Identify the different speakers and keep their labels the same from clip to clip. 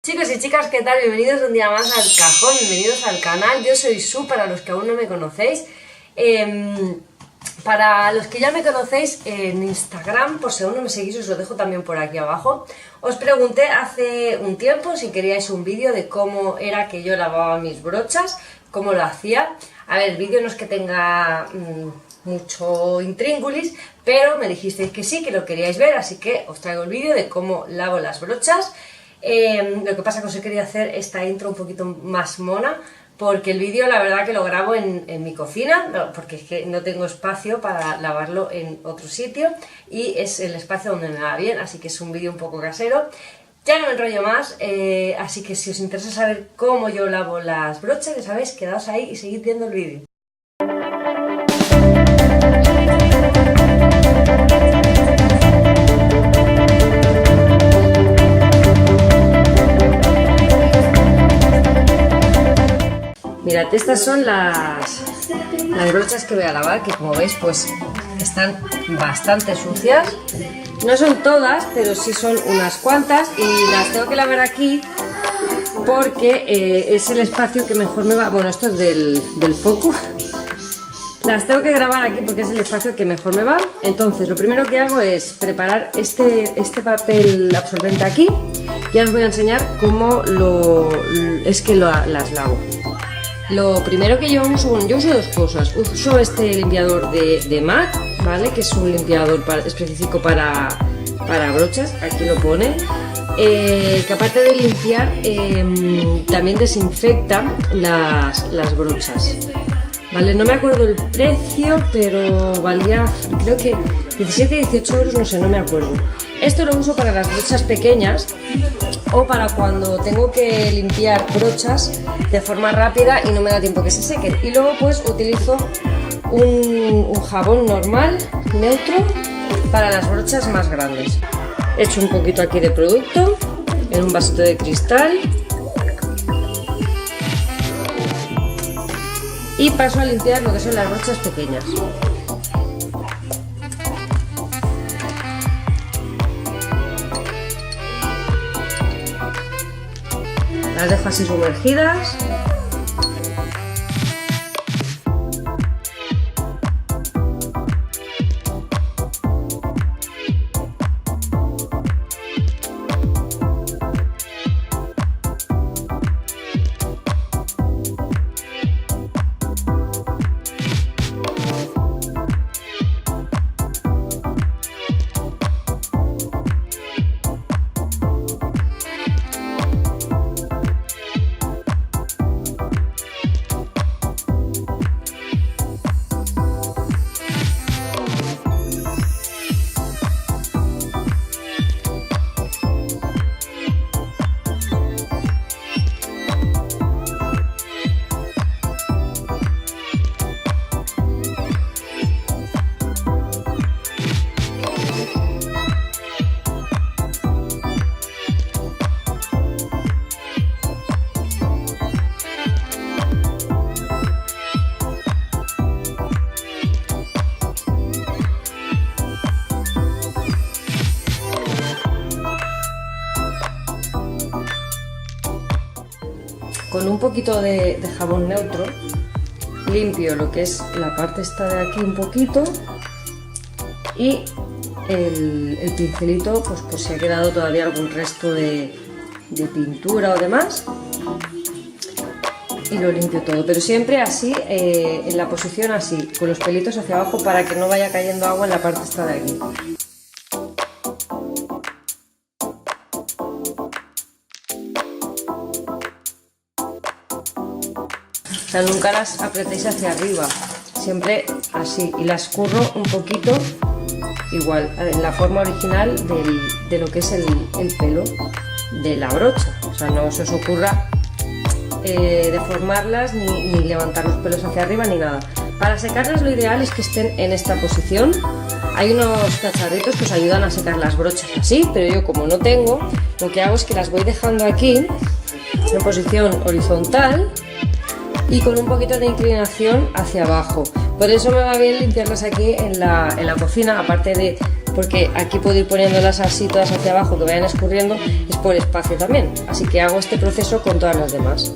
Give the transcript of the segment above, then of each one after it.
Speaker 1: Chicos y chicas, ¿qué tal? Bienvenidos un día más al cajón, bienvenidos al canal. Yo soy Su, para los que aún no me conocéis. Para los que ya me conocéis en Instagram, por si aún no me seguís, os lo dejo también por aquí abajo. Os pregunté hace un tiempo si queríais un vídeo de cómo era que yo lavaba mis brochas, cómo lo hacía. A ver, el vídeo no es que tenga mucho intríngulis, pero me dijisteis que sí, que lo queríais ver, así que os traigo el vídeo de cómo lavo las brochas. Lo que pasa es que os he querido hacer esta intro un poquito más mona, porque el vídeo la verdad que lo grabo en mi cocina, porque es que no tengo espacio para lavarlo en otro sitio y es el espacio donde me va bien, así que es un vídeo un poco casero. Ya no me enrollo más, así que si os interesa saber cómo yo lavo las brochas, ya sabéis, quedaos ahí y seguid viendo el vídeo. Mirad, estas son las brochas que voy a lavar, que como veis pues están bastante sucias. No son todas, pero sí son unas cuantas y las tengo que lavar aquí porque es el espacio que mejor me va. Bueno, esto es del foco. Las tengo que grabar aquí porque es el espacio que mejor me va. Entonces lo primero que hago es preparar este papel absorbente aquí. Ya os voy a enseñar cómo las lavo. Lo primero que yo uso, bueno, yo uso dos cosas. Uso este limpiador de MAC, ¿vale? Que es un limpiador específico para brochas, aquí lo pone. Que aparte de limpiar, también desinfecta las brochas. Vale, no me acuerdo el precio, pero valía, creo que 17-18 euros, no sé, no me acuerdo. Esto lo uso para las brochas pequeñas o para cuando tengo que limpiar brochas de forma rápida y no me da tiempo que se sequen. Y luego pues utilizo un jabón normal, neutro, para las brochas más grandes. Echo un poquito aquí de producto en un vasito de cristal y paso a limpiar lo que son las brochas pequeñas. Las dejo así sumergidas. Con un poquito de jabón neutro limpio lo que es la parte esta de aquí un poquito y el pincelito, pues por si ha quedado todavía algún resto de pintura o demás, y lo limpio todo, pero siempre así, en la posición así, con los pelitos hacia abajo para que no vaya cayendo agua en la parte esta de aquí. O sea, nunca las apretéis hacia arriba, siempre así, y las curro un poquito igual, en la forma original de lo que es el pelo de la brocha. O sea, no se os ocurra deformarlas ni levantar los pelos hacia arriba ni nada. Para secarlas lo ideal es que estén en esta posición. Hay unos cacharritos que os ayudan a secar las brochas así, pero yo como no tengo, lo que hago es que las voy dejando aquí en posición horizontal y con un poquito de inclinación hacia abajo. Por eso me va bien limpiarlas aquí en la cocina, aparte de porque aquí puedo ir poniéndolas así todas hacia abajo que vayan escurriendo, es por espacio también, así que hago este proceso con todas las demás.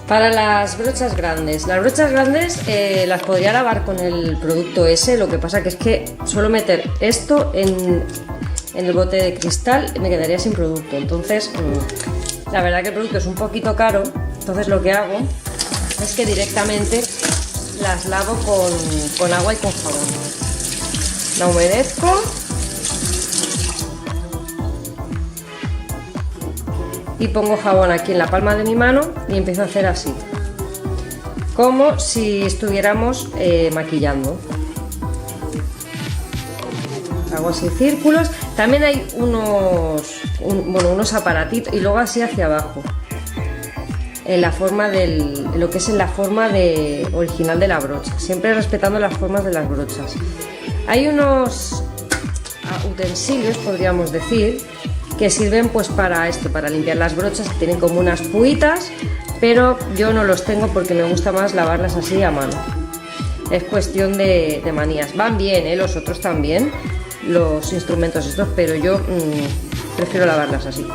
Speaker 1: Para las brochas grandes las podría lavar con el producto ese, lo que pasa que es que suelo meter esto en el bote de cristal y me quedaría sin producto, entonces la verdad que el producto es un poquito caro, entonces lo que hago es que directamente las lavo con agua y con jabón. La humedezco. Y pongo jabón aquí en la palma de mi mano y empiezo a hacer así, como si estuviéramos maquillando. Hago así círculos. También hay unos aparatitos y luego así hacia abajo, en la forma lo que es en la forma original de la brocha, siempre respetando las formas de las brochas. Hay unos utensilios, podríamos decir, que sirven pues para esto, para limpiar las brochas, que tienen como unas puitas, pero yo no los tengo porque me gusta más lavarlas así a mano. Es cuestión de manías. Van bien, los otros también, los instrumentos estos, pero yo prefiero lavarlas así.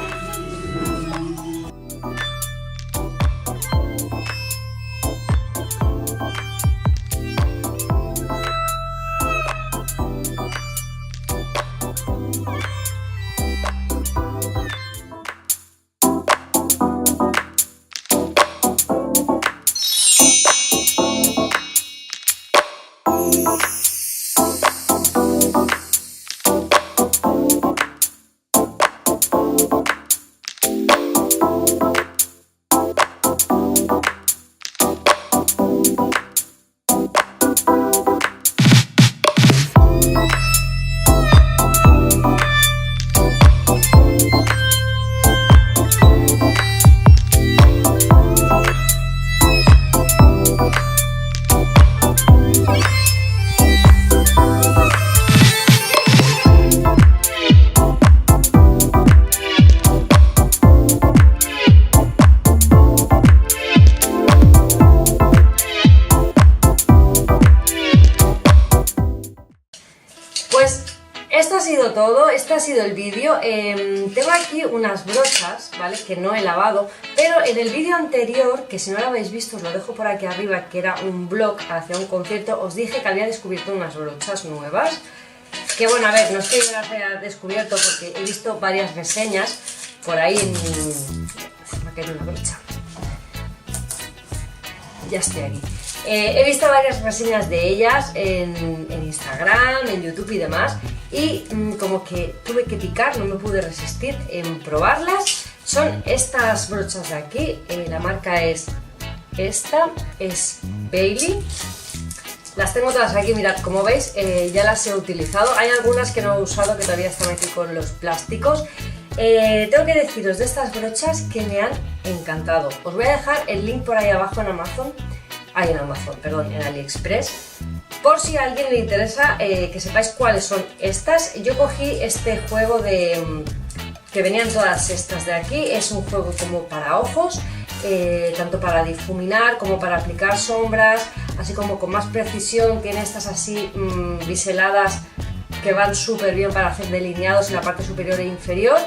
Speaker 1: Esto ha sido todo, este ha sido el vídeo. Tengo aquí unas brochas, ¿vale? Que no he lavado, pero en el vídeo anterior, que si no lo habéis visto os lo dejo por aquí arriba, que era un vlog hacia un concierto, os dije que había descubierto unas brochas nuevas. Que bueno, a ver, no es que yo las haya descubierto porque he visto varias reseñas por ahí en... Se me ha caído una brocha. Ya estoy aquí. He visto varias reseñas de ellas en Instagram, en YouTube y demás, y como que tuve que picar, no me pude resistir en probarlas. Son estas brochas de aquí, la marca es esta, es Bailey. Las tengo todas aquí, mirad, como veis ya las he utilizado. Hay algunas que no he usado, que todavía están aquí con los plásticos. Tengo que deciros de estas brochas que me han encantado. Os voy a dejar el link por ahí abajo en en AliExpress, por si a alguien le interesa que sepáis cuáles son estas. Yo cogí este juego que venían todas estas de aquí, es un juego como para ojos, tanto para difuminar como para aplicar sombras, así como con más precisión. Tiene estas así biseladas que van súper bien para hacer delineados en la parte superior e inferior.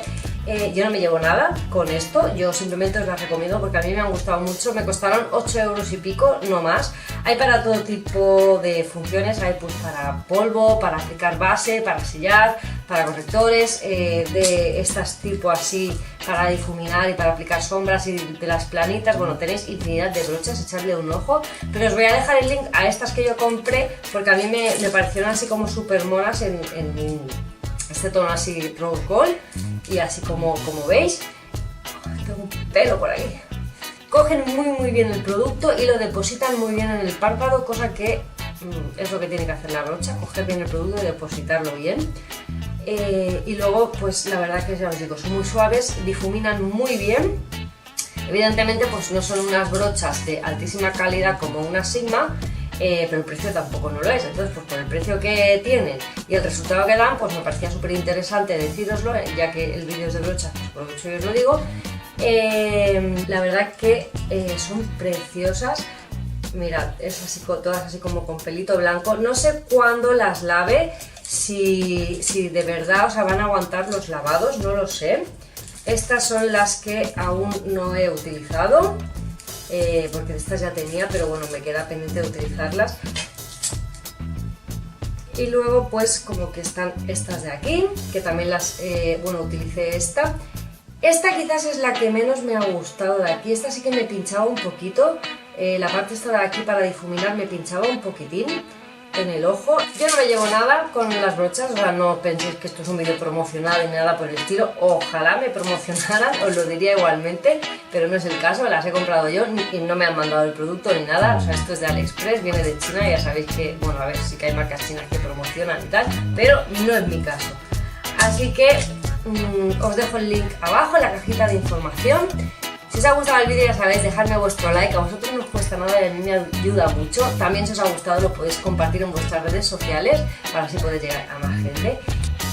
Speaker 1: Yo no me llevo nada con esto, yo simplemente os las recomiendo porque a mí me han gustado mucho. Me costaron 8 euros y pico, no más. Hay para todo tipo de funciones, hay pues para polvo, para aplicar base, para sellar, para correctores, de estas tipo así para difuminar y para aplicar sombras, y de las planitas. Bueno, tenéis infinidad de brochas, echarle un ojo, pero os voy a dejar el link a estas que yo compré porque a mí me parecieron así como súper monas en este tono así rose gold, y así como veis, tengo un pelo por ahí. Cogen muy bien el producto y lo depositan muy bien en el párpado, cosa que es lo que tiene que hacer la brocha, coger bien el producto y depositarlo bien. Y luego pues la verdad que ya os digo, son muy suaves, difuminan muy bien. Evidentemente pues no son unas brochas de altísima calidad como una Sigma, pero el precio tampoco no lo es. Entonces pues por el precio que tienen y el resultado que dan, pues me parecía súper interesante decíroslo, ya que el vídeo es de brochas, pues por mucho yo os lo digo. La verdad que son preciosas. Mirad, es así, todas así como con pelito blanco. No sé cuándo las lave, si de verdad, o sea, van a aguantar los lavados, no lo sé. Estas son las que aún no he utilizado, porque estas ya tenía, pero bueno, me queda pendiente de utilizarlas. Y luego pues como que están estas de aquí, que también las, bueno, utilicé esta. Esta quizás es la que menos me ha gustado de aquí. Esta sí que me pinchaba un poquito, la parte esta de aquí para difuminar me pinchaba un poquitín en el ojo. Yo no me llevo nada con las brochas, o sea, no penséis que esto es un vídeo promocional ni nada por el estilo. Ojalá me promocionaran, os lo diría igualmente, pero no es el caso, las he comprado yo y no me han mandado el producto ni nada. O sea, esto es de AliExpress, viene de China, ya sabéis que, bueno, a ver, sí que hay marcas chinas que promocionan y tal, pero no es mi caso. Así que os dejo el link abajo en la cajita de información. Si os ha gustado el vídeo, ya sabéis, dejadme vuestro like, a vosotros no os cuesta nada y a mí me ayuda mucho. También si os ha gustado lo podéis compartir en vuestras redes sociales para así poder llegar a más gente.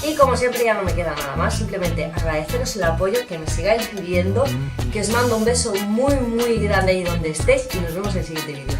Speaker 1: Y como siempre ya no me queda nada más, simplemente agradeceros el apoyo, que me sigáis viendo, que os mando un beso muy grande ahí donde estéis y nos vemos en el siguiente vídeo.